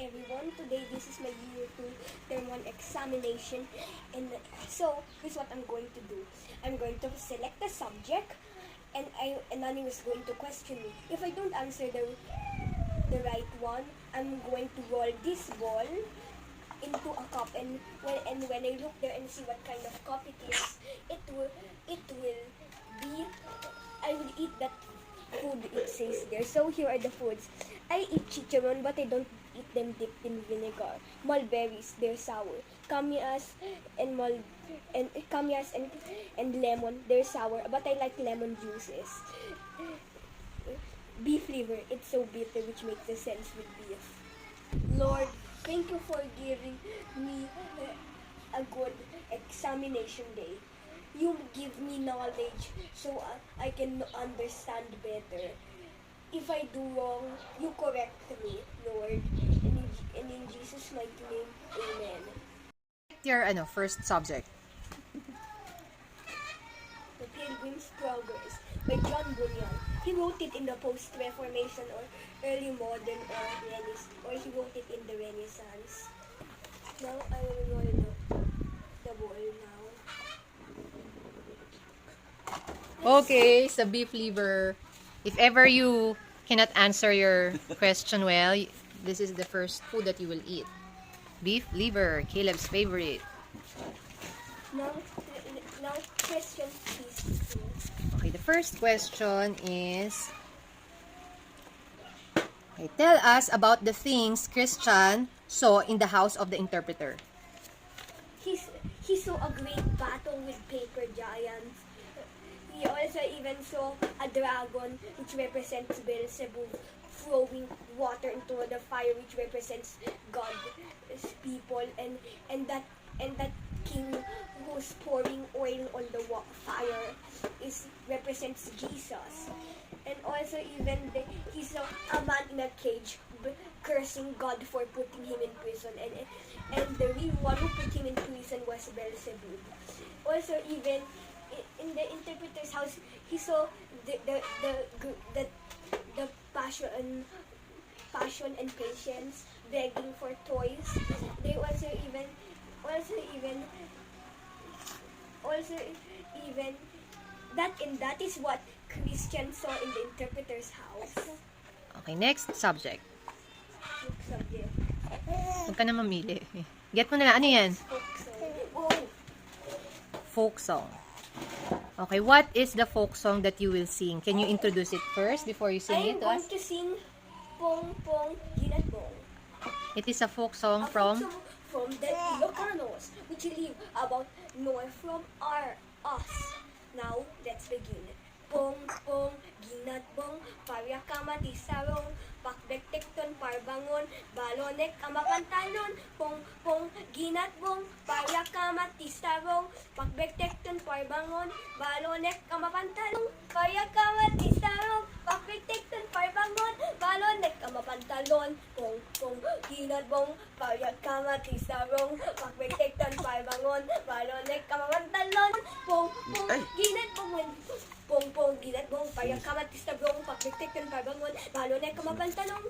everyone. Today this is my year 2 term 1 examination, and so here's what I'm going to do. I'm going to select a subject, and Nani is going to question me. If I don't answer the right one, I'm going to roll this ball into a cup, and when I look there and see what kind of cup it is, it will be, I will eat that food it says there. So here are the foods. I eat chicharon, but I don't eat them dipped in vinegar. Mulberries, they're sour. Kamias and lemon, they're sour, but I like lemon juices. Beef liver, it's so bitter, which makes the sense with beef. Lord, thank you for giving me a good examination day. You give me knowledge so I can understand better. If I do wrong, you correct me, Lord. And in Jesus' mighty name, amen. Your first subject. The Pilgrim's Progress by John Bunyan. He wrote it in the post-Reformation or early modern or he wrote it in the Renaissance. Now I will roll the ball now. Okay, sa beef liver. If ever you cannot answer your question well, this is the first food that you will eat. Beef liver, Caleb's favorite. Now question please. Okay, the first question is, okay, tell us about the things Christian saw in the house of the interpreter. He saw a great battle with paper giants. He also even saw a dragon, which represents Beelzebub, throwing water into the fire, which represents God's people, and that king who's pouring oil on the fire represents Jesus. And also he saw a man in a cage cursing God for putting him in prison, and the real one who put him in prison was Beelzebub. Also even in the interpreter's house, he saw the passion and patience begging for toys. They also even that is what Christian saw in the interpreter's house. Okay, next subject. Next subject. Huwag ka na mamili. Get mo na lang. Ano yan? Oh, Folk song. Okay, what is the folk song that you will sing? Can you introduce it first before you sing I'm it to going us? to sing Pong Pong Ginat Bong. It is a folk song A from... folk song from the Ilocanos, which live about north from us. Now, let's begin. Pong Pong Ginat Bong, Parya Kamati Sarong, Pakbek Tekton Parbangon, Balonek Amapantalon, Pong Pong Ginat Bong, Parya Kamati Sarong, Pakbek Tekton Parbangon, Balonek Amapantalon, Parya Kamati Sarong, Pakbek Tekton Parbangon, Balonek Amapantalon, Pong Pong Ginat Bong, Parya Kamati Sarong, Pakbek Tekton Parbangon, Balonek Amapantalon, Pong Pong Ginat Bong, Pong Pong Ginat Bong, Parya Kamati Sarong, Pakbek Tekton Parbangon, Balonek Amapantalon.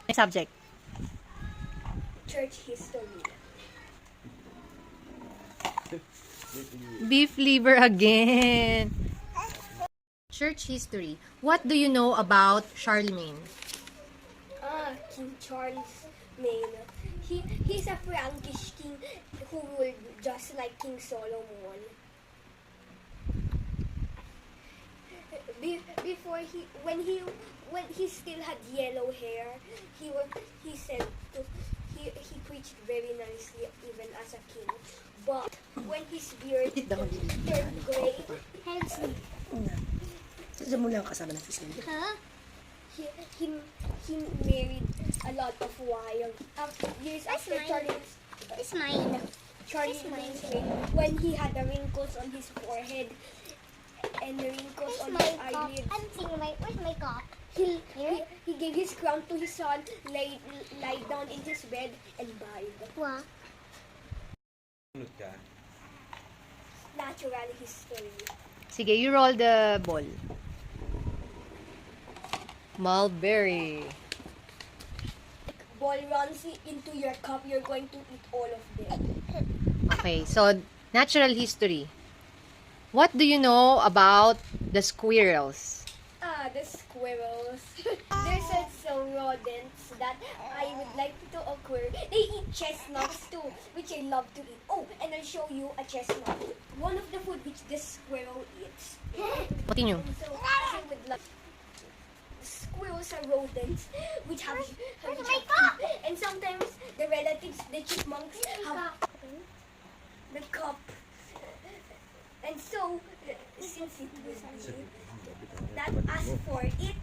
Next subject. Church history. Beef liver again. Church history. What do you know about Charlemagne? King Charles Maine. He's a Frankish king who ruled just like King Solomon. Before when he still had yellow hair, he preached very nicely even as a king. But when his beard turned gray, Saan mo lang kasama ng fiscal? he married a lot of wives. Years after Charles Maine's reign, when he had the wrinkles on his forehead and the wrinkles on his eyelids, Where's my cup? he gave his crown to his son, lay down in his bed, and died. What? Natural history. Sige, you roll the ball. Mulberry. Ball runs into your cup, you're going to eat all of them. Okay, so natural history. What do you know about the squirrels? The squirrels. There's some rodents that I would like to occur. They eat chestnuts too, which I love to eat. Oh, and I'll show you a chestnut. One of the food which the squirrel eats. Continue. And so I would love. Squirrels are rodents which have teeth. And sometimes the relatives, the chipmunks, have the cup. And so, since it was me that asked for it,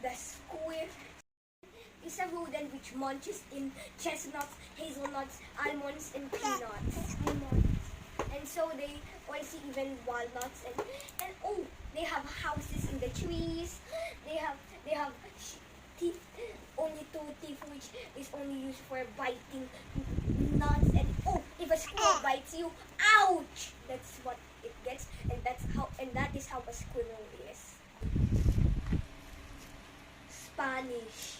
the squirrel is a rodent which munches in chestnuts, hazelnuts, almonds, and peanuts. And so they also even walnuts and oh, they have houses in the trees. They have teeth, only 2 teeth, which is only used for biting nuts. And oh, if a squirrel bites you, ouch! That's what it gets, and that is how a squirrel is. Spanish.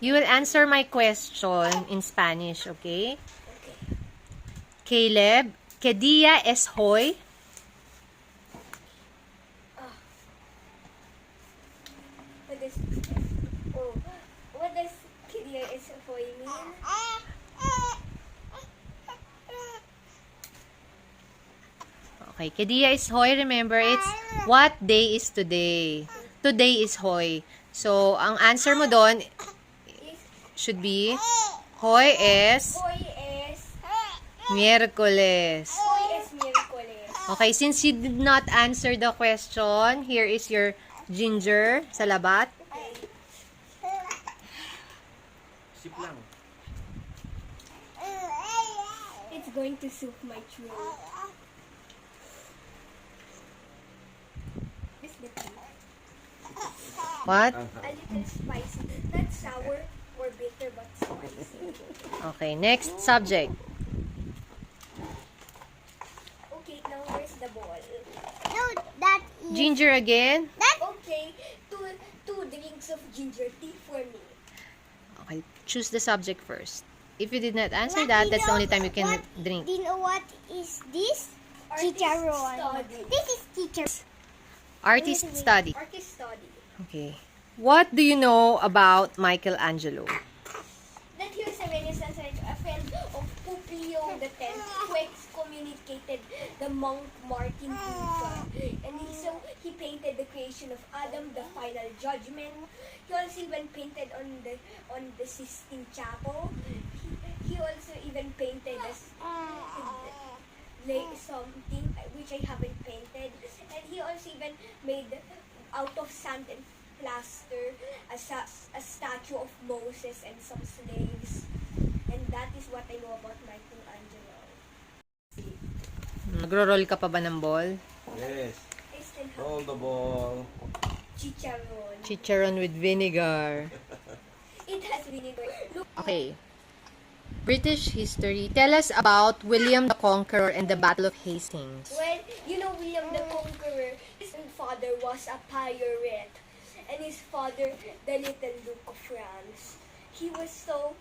You will answer my question in Spanish, okay? Okay. Caleb, ¿qué día es hoy? What does Kidia is for mean? Okay, ¿qué día is hoy? Remember, it's what day is today. Today is hoy. So, ang answer mo doon Is should be hoy is hoy is Miyerkules. miércoles. Okay, since you did not answer the question, here is your ginger sa labat. Sip lang. It's going to soup my throat. This the tea. What? A little spicy. Not sour or bitter, but spicy. Okay, next subject. Okay, now where's the ball? No, that is Ginger again. Okay, two drinks of ginger tea for me. Okay, choose the subject first. If you did not answer that, that's the only time you can drink. Do you know what is this? Artist Chicharron. study. This is teacher. Artist study. Artist study. Okay. What do you know about Michelangelo? That he was a Renaissance a friend of Pope Leo X, who excommunicated the monk Martin Luther. And he painted the creation of Adam, the final judgment. He also even painted on the Sistine Chapel. He also even painted something which I haven't painted. And he also even made out of sand and plaster a statue of Moses and some slaves. And that is what I know about Michelangelo. Nagro-roll ka pa ba ng ball? Yes. I still have Roll the ball. chicharron. Chicharon with vinegar. It has vinegar. Look, Okay. British history. Tell us about William the Conqueror and the Battle of Hastings. well, you know William the Conqueror, his father was a pirate. And his father, the little Duke of France. He was so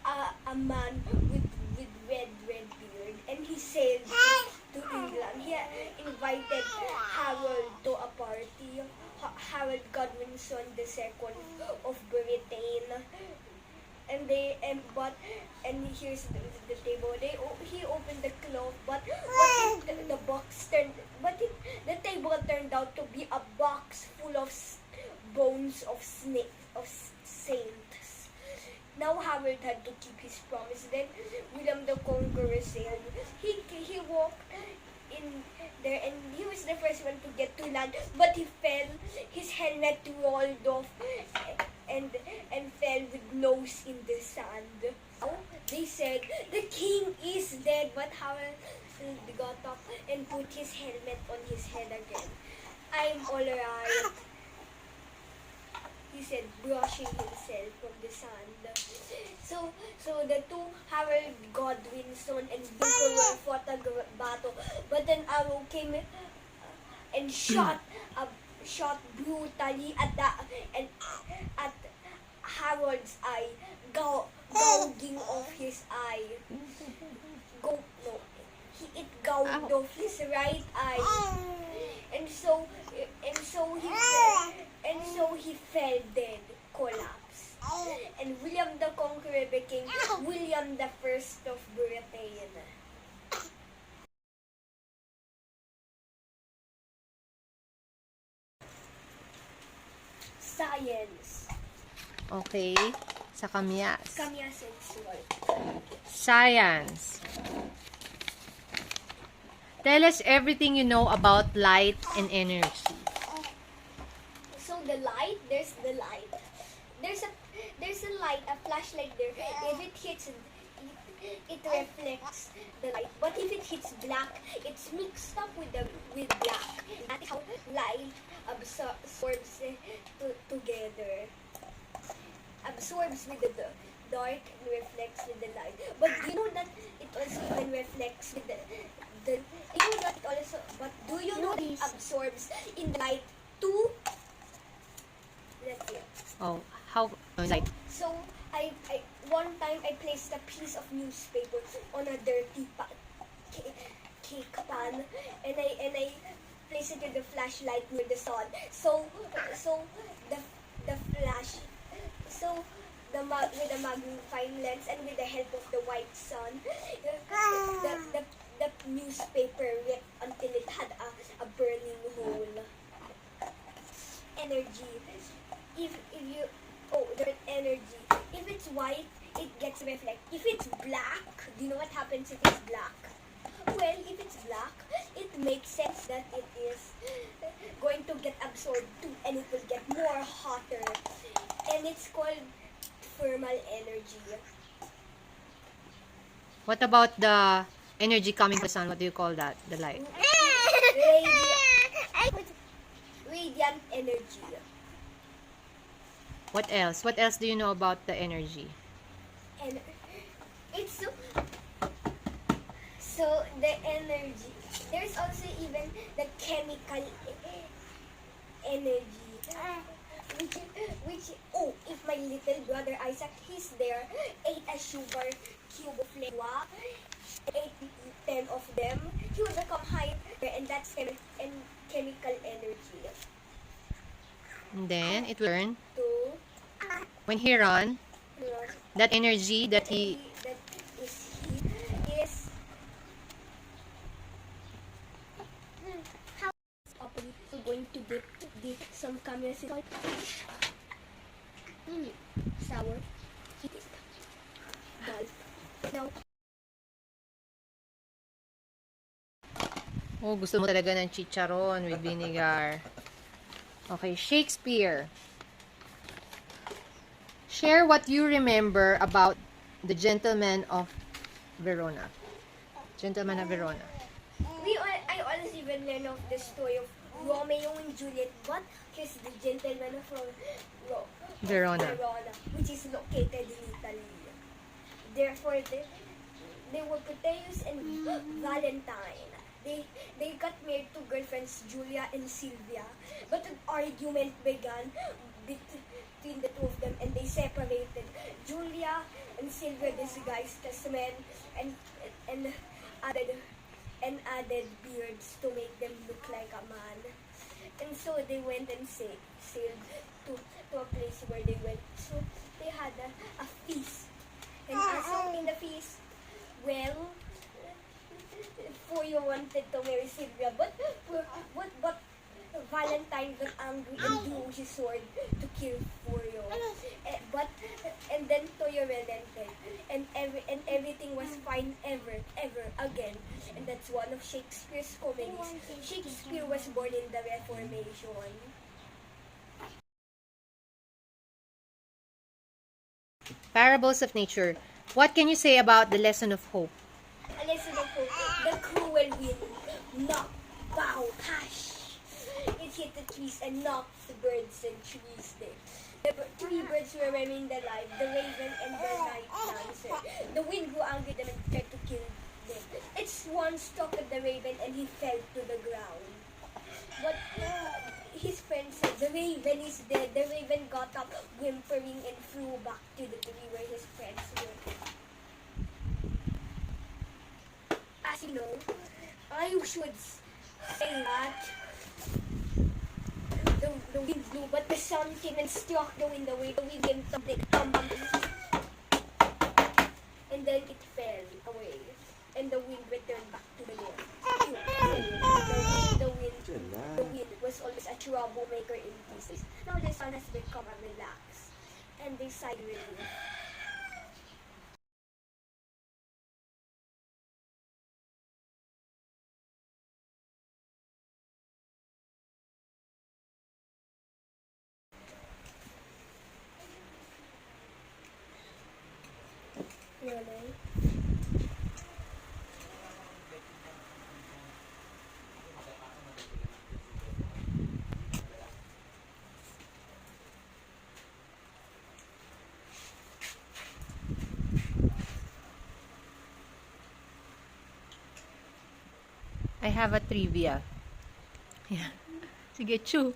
a man with red beard, and he sailed to England. He invited Harold to a party. Harold Godwinson II of Britain. And here's the table. He opened the cloth, but the table turned out to be a box full of bones of saints. Now Harold had to keep his promise. Then William the Conqueror sailed. He walked in there, and he was the first one to get to land, but he fell. His helmet rolled off and fell with nose in the sand. They said the king is dead, but Harold got up and put his helmet on his head again. I'm alright, he said, brushing himself from the sand. So the two, Harold Godwinson and Conqueror, fought a battle, but an arrow came and shot shot brutally at at Harold's eye, gouging off his eye. It gouged off his right eye, and so he fell dead, collapsed. And William the Conqueror became William the First of Britain. Science. Okay. Sa kamyas. Kanya sensual. Science. Tell us everything you know about light and energy. So the light, there's the light. There's a light, a flashlight there. If it hits, it reflects the light. But if it hits black, it's mixed up with black. That's how light absorbs together. Absorbs with the dark and reflects with the light. But you know that it also even reflects with the you know that it also, but do you know it absorbs in the light too? That's it. Oh, how light? So I one time I placed a piece of newspaper on a dirty cake pan, and I placed it with the flashlight near the sun. So the flash, with a magnifying lens and with the help of the white sun, the newspaper ripped until it had a burning hole. Energy. If you there's energy. If it's white, it gets reflect. If it's black, do you know what happens if it's black? Well, if it's black, it makes sense that it is going to get absorbed too, and it will get more hotter. And it's called thermal energy. What about the energy coming from the sun? What do you call that? The light. Radiant energy. What else? What else do you know about the energy? And it's so the energy. There's also even the chemical energy. Which if my little brother Isaac, he's there, ate a sugar cube of lewa, ate 10 of them, he will become higher, and that's chemical energy. And then it will turn To when he run. That energy that he that is how we're going to get some cameras sour. Eat it. Gulp. Now, oh, gusto mo talaga ng chicharon with vinegar. Okay, Shakespeare. Share what you remember about the Gentleman of Verona. Gentleman of Verona. I always even learn of the story of Romeo and Juliet, but here's the Gentleman of Verona. which is located in Italy. Therefore, they were Proteus and Valentine. They got married to girlfriends Julia and Sylvia, but an argument began between the two of them, and they separated. Julia and Sylvia disguised as men and added beards to make them look like a man. And so they went and sailed to a place where they went. So they had a feast. And so in the feast, well, Furio wanted to marry Sylvia, but Valentine got angry and drew his sword to kill Furio. And then Toyo relented, and everything was fine ever again. And that's one of Shakespeare's comedies. Shakespeare was born in the Reformation. Parables of Nature. What can you say about the lesson of hope? A lesson of hope. The cruel wind knocked, bow, hash. It hit the trees and knocked the birds and trees there. The three birds were remained alive, the raven and the night dancer. The wind grew angry at them and tried to kill them. Its one struck at the raven and he fell to the ground. But his friend said, the raven is dead. The raven got up whimpering and flew back to the tree where his friends were. As you know, I should say that the wind blew, but the sun came and struck the wind away. The wind came tumbling, and then it fell away. And the wind returned back to the north. The wind was always a troublemaker in pieces. Now the sun has become a relaxed and decided relief. Really? I have a trivia. Yeah. Sige, chew.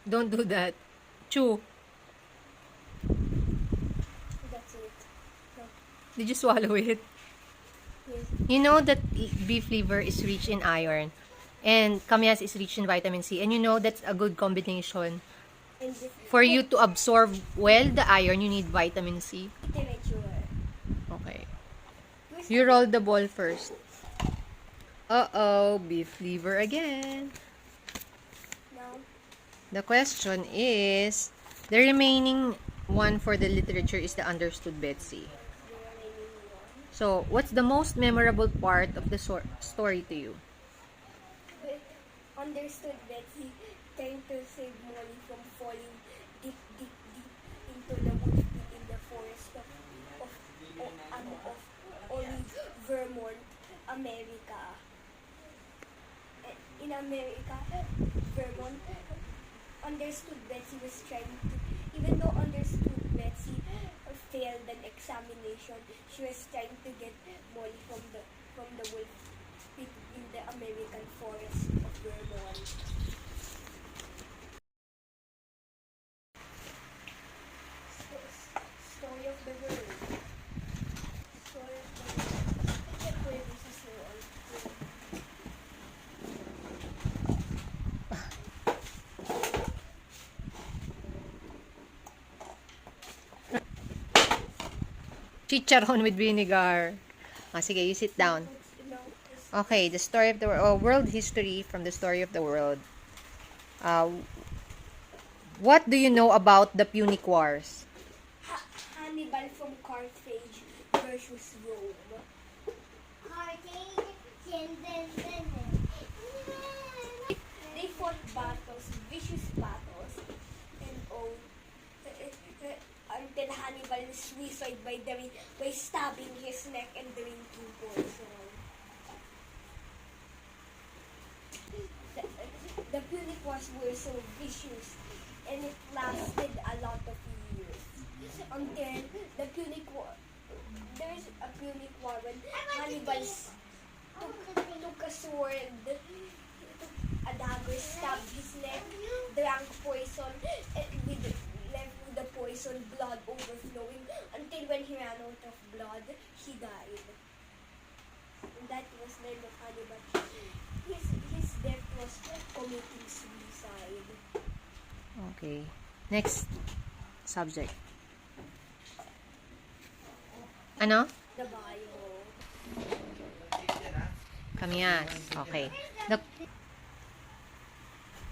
Don't do that. Chew. That's it. No. Did you swallow it? Yes. You know that beef liver is rich in iron. And kamyas is rich in vitamin C. And you know that's a good combination. And the For you to absorb well the iron, you need vitamin C. temperature. Okay. You roll the ball first. Uh-oh, beef liver again. Now, The question is, the remaining one for the literature is the understood Betsy. the remaining one. So, what's the most memorable part of the story to you? But understood Betsy trying to save Molly from falling deep into the wolf pit in the forest of Olive, Vermont, America. In America, Vermont, understood Betsy was trying to, even though understood Betsy failed an examination, she was trying to get Molly from the wolf pit in the American forest of Vermont. Story of the world. Story of the world. Check where this is all. Chicharon with vinegar. Ah, sige, you sit down. No, Okay, the story of the world, world history from the story of the world. What do you know about the Punic Wars? Hannibal from Carthage versus Rome. They fought battles, vicious battles, and until Hannibal suicide by stabbing his neck and drinking poison. The Punic Wars were so vicious, and it lasted a lot of years. Until the Punic War, there's a Punic War when Hannibal took a sword, a dagger, stabbed his neck, drank poison, and left with the poison, blood overflowing, until when he ran out of blood, he died. And that was the end of Hannibal. His death was committing suicide. Okay. Next subject. Ano? The bio. Kamyas. Okay.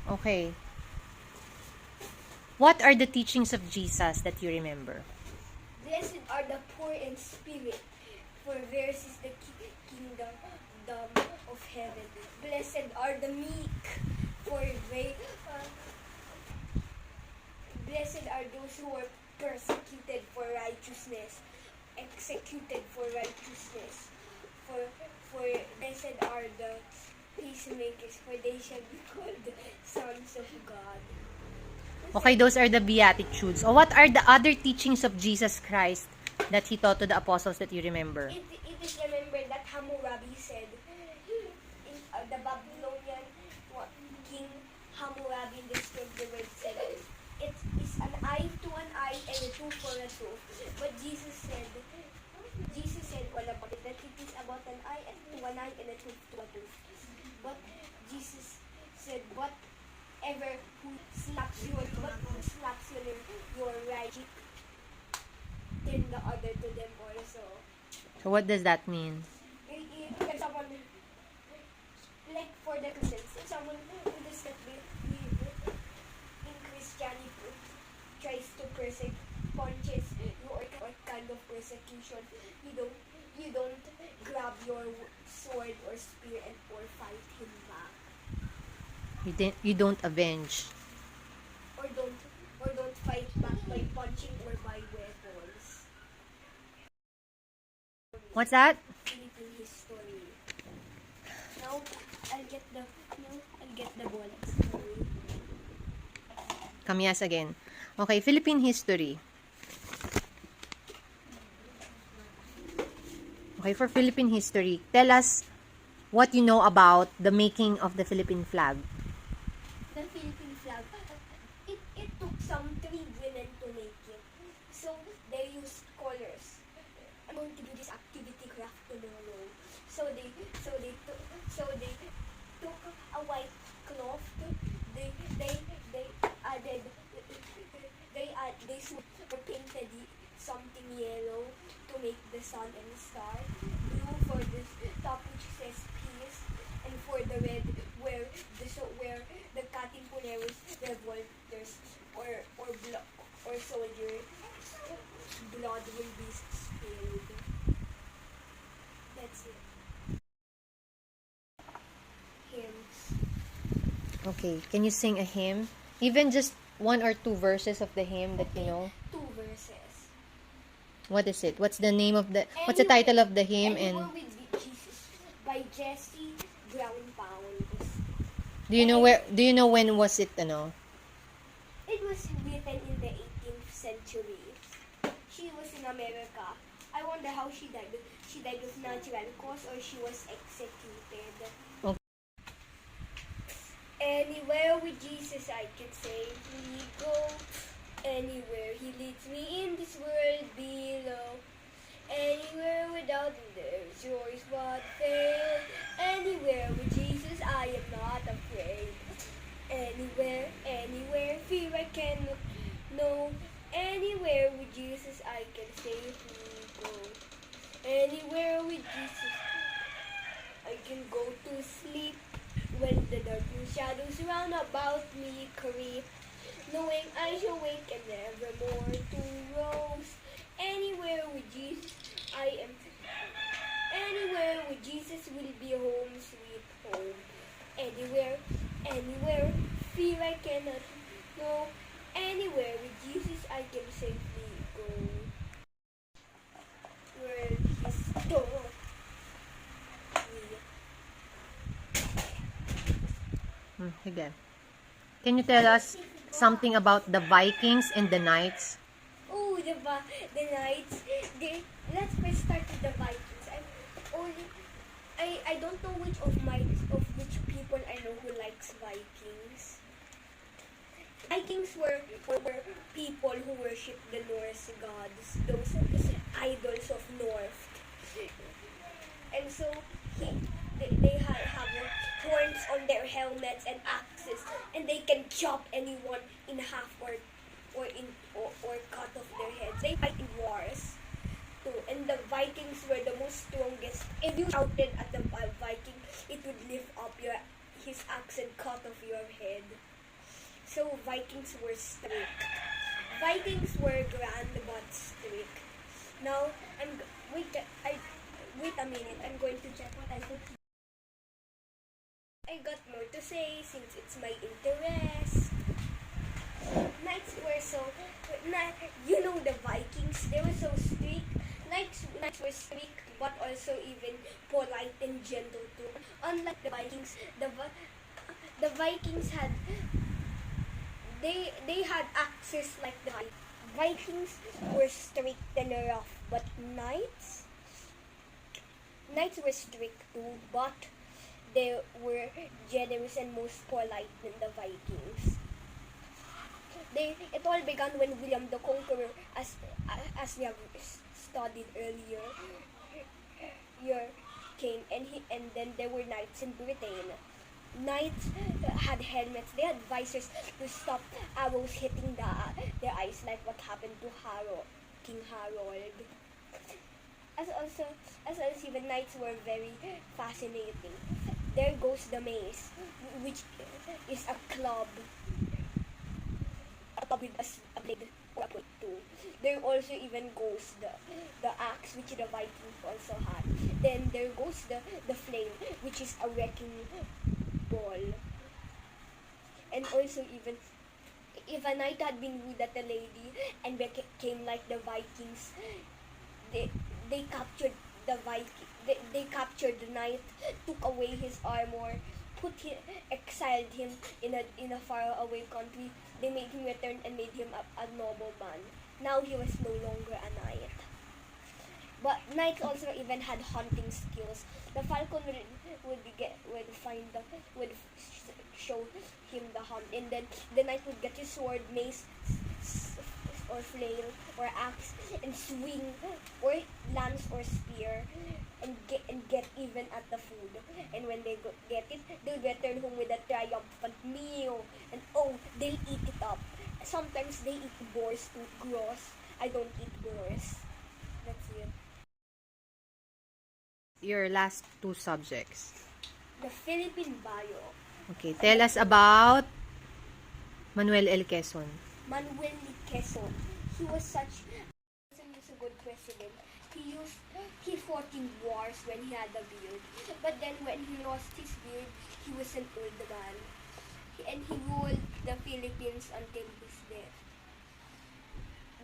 Okay. What are the teachings of Jesus that you remember? Blessed are the poor in spirit, for theirs is the kingdom of heaven. Blessed are the meek, for they. Blessed are those who are persecuted for righteousness, executed for righteousness. For blessed are the peacemakers, for they shall be called sons of God. Okay, those are the Beatitudes. Or what are the other teachings of Jesus Christ that he taught to the apostles that you remember? It is remembered that Hammurabi said, the Babylonian king Hammurabi described the word said, it is an eye to an eye and a tooth for a tooth. But Jesus said all about it, that it is about an eye and to an eye and a tooth to a tooth. But Jesus said, whatever who slaps you in your right cheek, turn the other to them also. So what does that mean? If someone, like for the Christians, if someone who does not believe in Christianity tries to persecute, punches you or kind of persecution, you don't grab your sword or spear and or fight him back. You don't avenge. Or don't fight back by punching or by weapons. What's that? Philippine history. Now I'll get the ball. Sorry. Kamyas again. Okay, Philippine history. Okay, for Philippine history, tell us what you know about the making of the Philippine flag. The Philippine flag, it took some 3 women to make it. So they used colors. I'm going to do this activity craft tomorrow. So they took a white cloth. They painted something yellow to make the sun and star. Blue for this top which says peace, and for the red where the Katipuneros revolters or soldiers blood will be spilled. That's it. Hymns. Okay, can you sing a hymn? Even just 1 or 2 verses of the hymn that you know. 2 verses. What is it? What's the name of what's the title of the hymn? Anywhere And with Jesus by Jesse Brown Pound. do you know when was it, ano? It was written in the 18th century. She was in America. I wonder how she died. She died of natural cause or she was executed. Okay. Anywhere with Jesus I can safely go. Anywhere he leads me in this world below. Anywhere without him there's joys but fail. Anywhere with Jesus I am not afraid. Anywhere, fear I cannot know. Anywhere with Jesus I can safely go. Anywhere with Jesus I can go to sleep. When the darkness shadows round about me creep, knowing I shall wake and nevermore to rose. Anywhere with Jesus I am. Anywhere with Jesus will be home, sweet home. Anywhere, fear I cannot know. Anywhere with Jesus I can safely go. Where is door? Sige. Can you tell us something about the Vikings and the Knights? Oh, the Knights. Let's first start with the Vikings. I don't know which people I know who likes Vikings. Vikings were people who worship the Norse gods, those idols of North. And so they have horns on their helmets and axes, and they can chop anyone in half or cut off their heads. They fight in wars too, and the Vikings were the most strongest. If you shouted at the Viking, it would lift up his axe and cut off your head. So Vikings were strict. Vikings were grand but strict. Now wait a minute. I'm going to check what I put. I got more to say since it's my interest. Knights were the Vikings, they were so strict. Knights were strict but also even polite and gentle too. Unlike the Vikings, the Vikings had they had axes like the Vikings were strict and rough, but Knights were strict too, but they were generous and most polite than the Vikings. It all began when William the Conqueror, as we have studied earlier, came, and then there were knights in Britain. Knights had helmets. They had visors to stop arrows hitting their eyes, like what happened to King Harold. As even knights were very fascinating. There goes the mace, which is a club with a blade or a point too. There also even goes the axe, which the Vikings also had. Then there goes the flame, which is a wrecking ball. And also even if a knight had been rude at a lady and became like the Vikings, they captured the Viking. They captured the knight, took away his armor, exiled him in a far away country. They made him return and made him a nobleman. Now he was no longer a knight. But knights also even had hunting skills. The falcon would show him the hunt, and then the knight would get his sword, mace, or flail, or axe, and swing, or lance, or spear, and get even at the food. And when they get it, they'll return home with a triumphant meal, and they'll eat it up. Sometimes they eat boars too. Gross. I don't eat boars. That's it. Your last two subjects. The Philippine Bio. Okay, tell us about Manuel L. Quezon. Manuel L. Quezon. He was a good president. He fought in wars when he had a beard. But then when he lost his beard, he was an old man. And he ruled the Philippines until his death.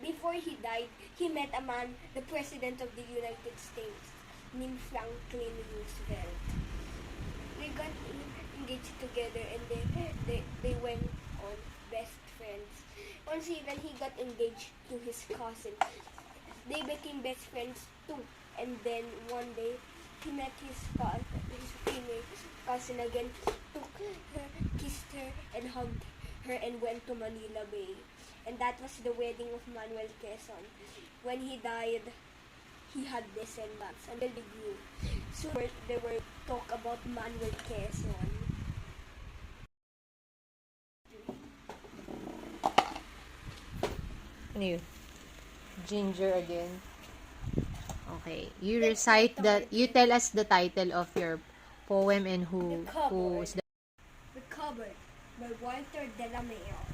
Before he died, he met a man, the President of the United States, named Franklin Roosevelt. They got engaged together, and they went on best friends. Once even he got engaged to his cousin. They became best friends too. And then one day, he met his female cousin again, took her, kissed her, and hugged her, and went to Manila Bay. And that was the wedding of Manuel Quezon. When he died, he had descendants until they grew. So there were talk about Manuel Quezon. Ano yun? Ginger again. Okay. You recite you tell us the title of your poem and who is the... Recovered by Walter de la Mare.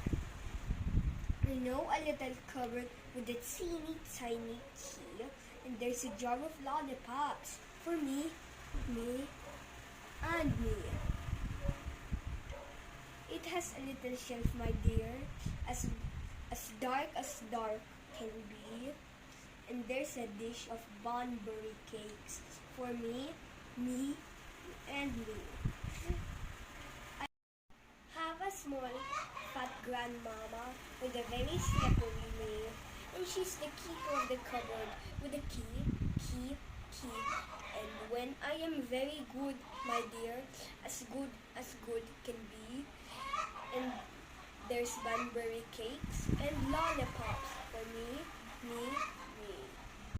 I know a little cupboard with a teeny tiny key, and there's a jar of lollipops for me, and me. It has a little shelf, my dear, as dark as dark can be, and there's a dish of Bunbury cakes for me, and me. I have a small, fat grandmama with a very slippery name, and she's the keeper of the cupboard with a key. And when I am very good, my dear, as good can be, and there's Bunbury cakes and lollipops for me,